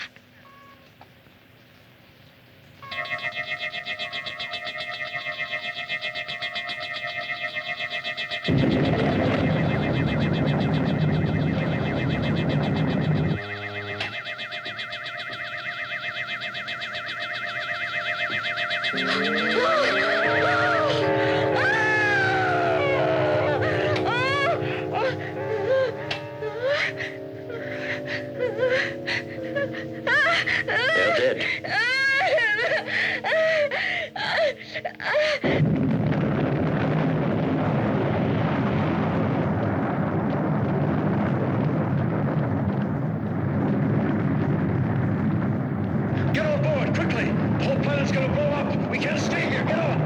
They're dead. Get on board, quickly! The whole planet's gonna blow up! We can't stay here, get on!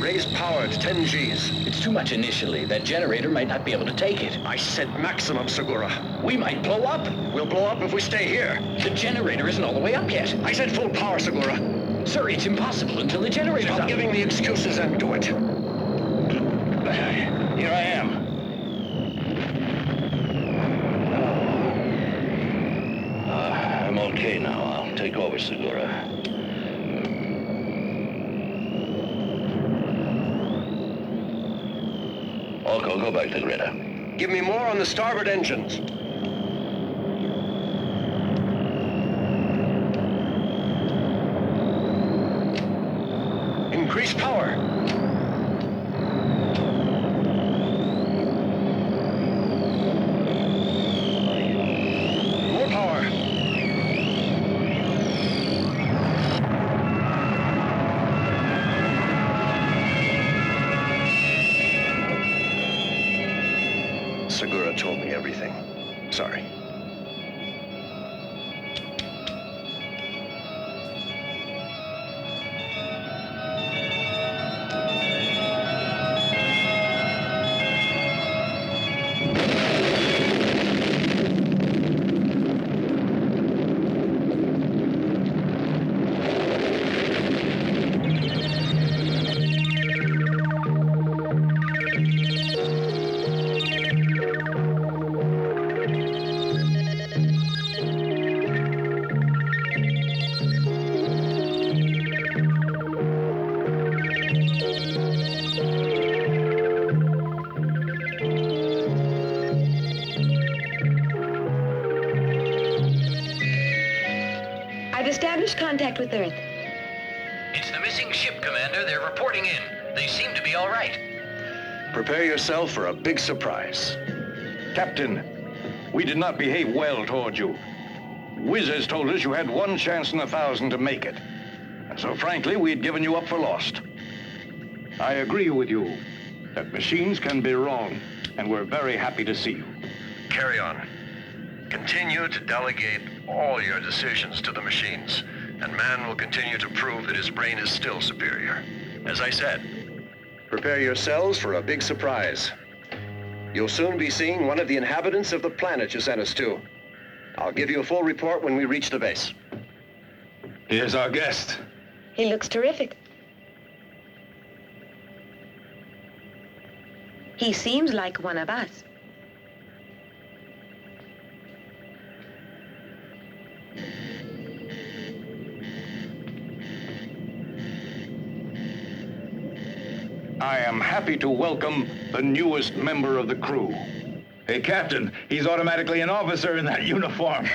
Raise power to 10 Gs. It's too much initially. That generator might not be able to take it. I said maximum, Segura. We might blow up. We'll blow up if we stay here. The generator isn't all the way up yet. I said full power, Segura. Sir, it's impossible until the generator's Stop up. giving me excuses and do it. Here I am. I'm okay now. I'll take over, Segura. Oko, go back to Greta. Give me more on the starboard engines. Increase power. More power. Segura told me everything. Sorry. I've established contact with Earth. It's the missing ship, Commander. They're reporting in. They seem to be all right. Prepare yourself for a big surprise. Captain, we did not behave well toward you. Wizards told us you had 1 chance in 1,000 to make it. And so frankly, we had given you up for lost. I agree with you that machines can be wrong, and we're very happy to see you. Carry on. Continue to delegate all your decisions to the machines. and man will continue to prove that his brain is still superior. As I said, prepare yourselves for a big surprise. You'll soon be seeing one of the inhabitants of the planet you sent us to. I'll give you a full report when we reach the base. Here's our guest. He looks terrific. He seems like one of us. I am happy to welcome the newest member of the crew. Hey, Captain, he's automatically an officer in that uniform.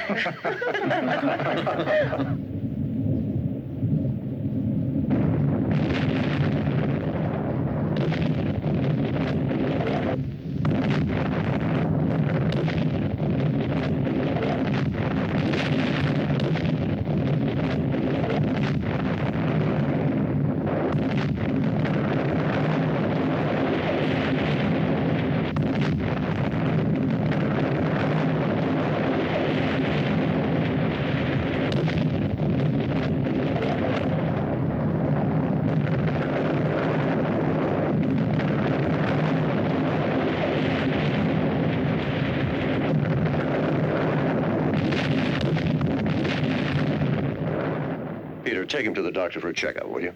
Take him to the doctor for a checkup, will you?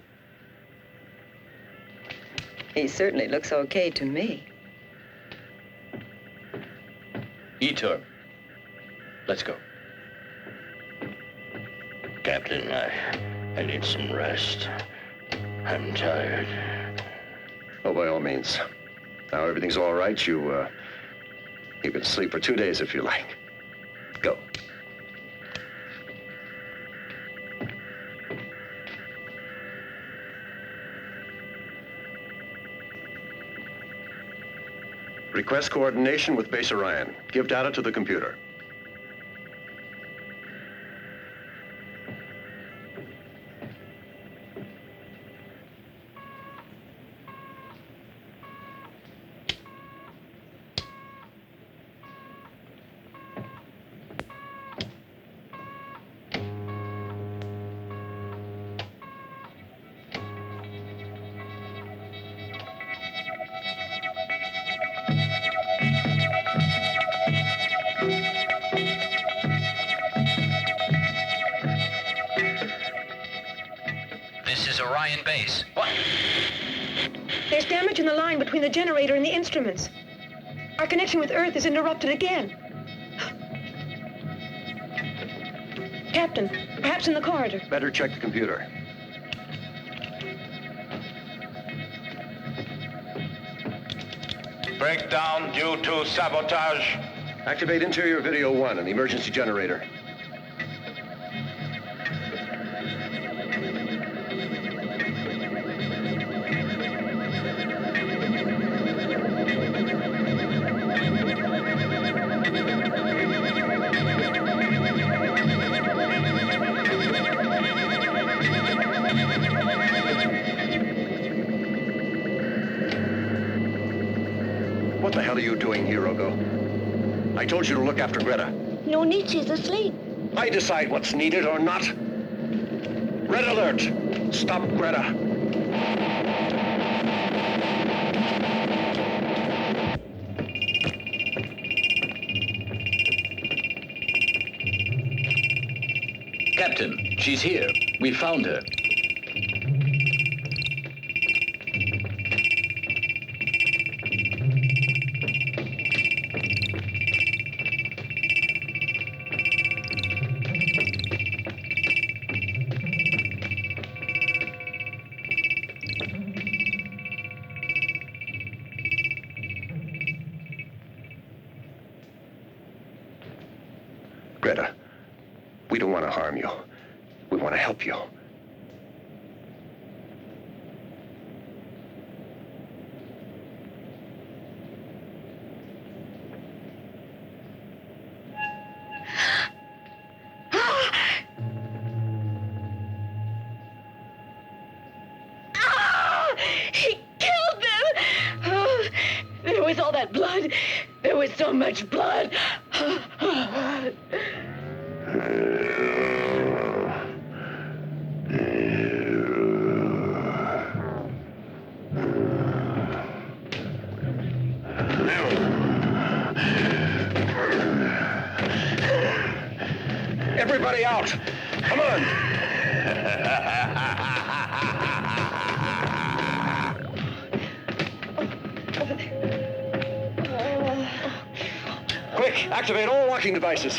He certainly looks okay to me. Etor, let's go. Captain, I need some rest. I'm tired. Oh, by all means. Now everything's all right. You can sleep for 2 days if you like. Go. Request coordination with Base Orion. Give data to the computer. Orion base. What? There's damage in the line between the generator and the instruments. Our connection with Earth is interrupted again. Captain, perhaps in the corridor. Better check the computer. Breakdown due to sabotage. Activate interior video 1 and the emergency generator. What the hell are you doing here, Ogo? I told you to look after Greta. No need, she's asleep. I decide what's needed or not. Red alert! Stop Greta. Captain, she's here. We found her. Greta, we don't want to harm you. We want to help you. He killed them! Oh, there was all that blood. There was so much blood. out. Come on. Quick, activate all locking devices.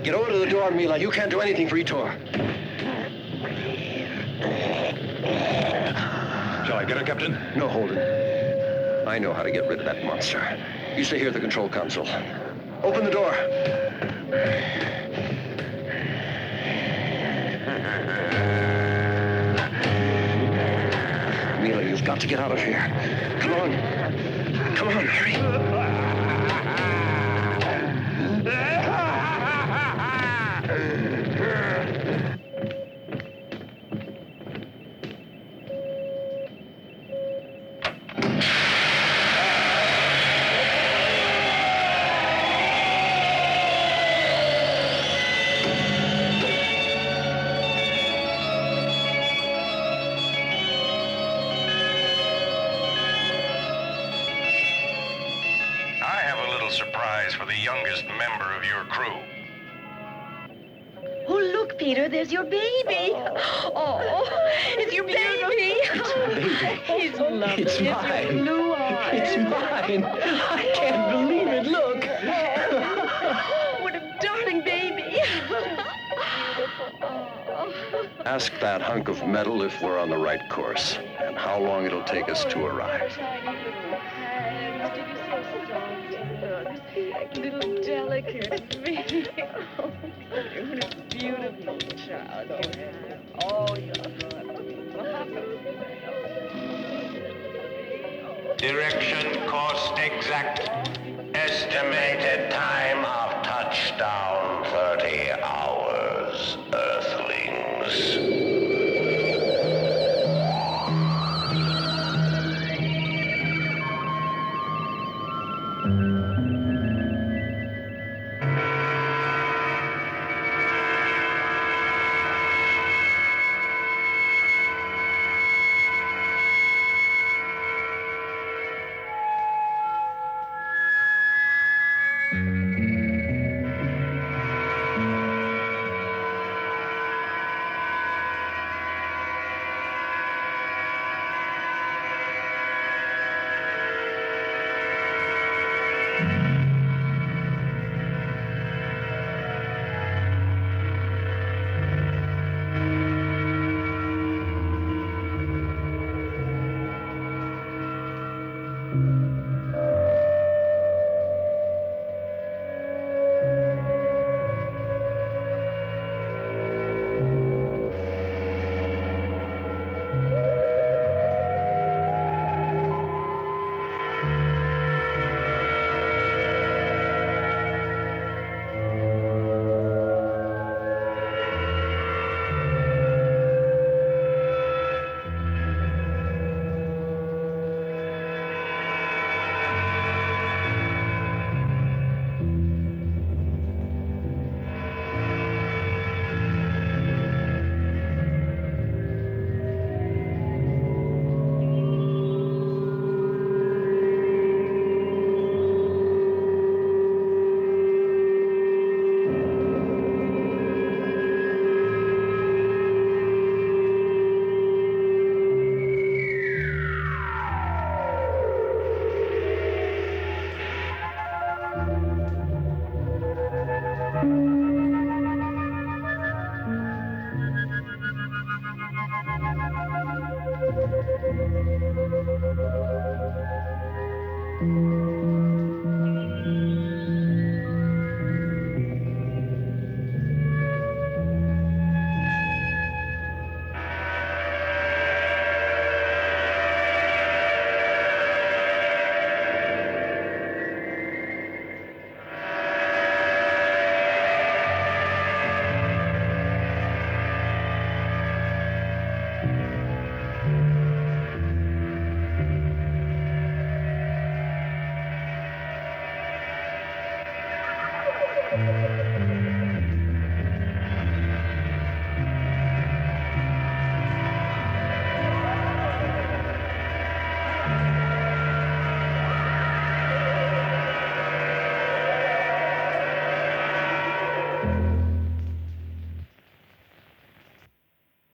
Get over to the door, Mila. You can't do anything for Etor. Shall I get her, Captain? No, Holden. I know how to get rid of that monster. You stay here at the control console. Open the door. Mila, you've got to get out of here. Come on. Come on, hurry. Surprise for the youngest member of your crew. Oh, look, Peter, there's your baby. Oh, it's your baby. It's baby. He's lovely. It's mine. Your blue eyes. It's mine. I can't believe it. Look. What a darling baby. Ask that hunk of metal if we're on the right course, and how long it'll take us to arrive. Little delicate baby. Oh, what a beautiful child you have. Oh, Direction, course exact. Estimated time of touchdown.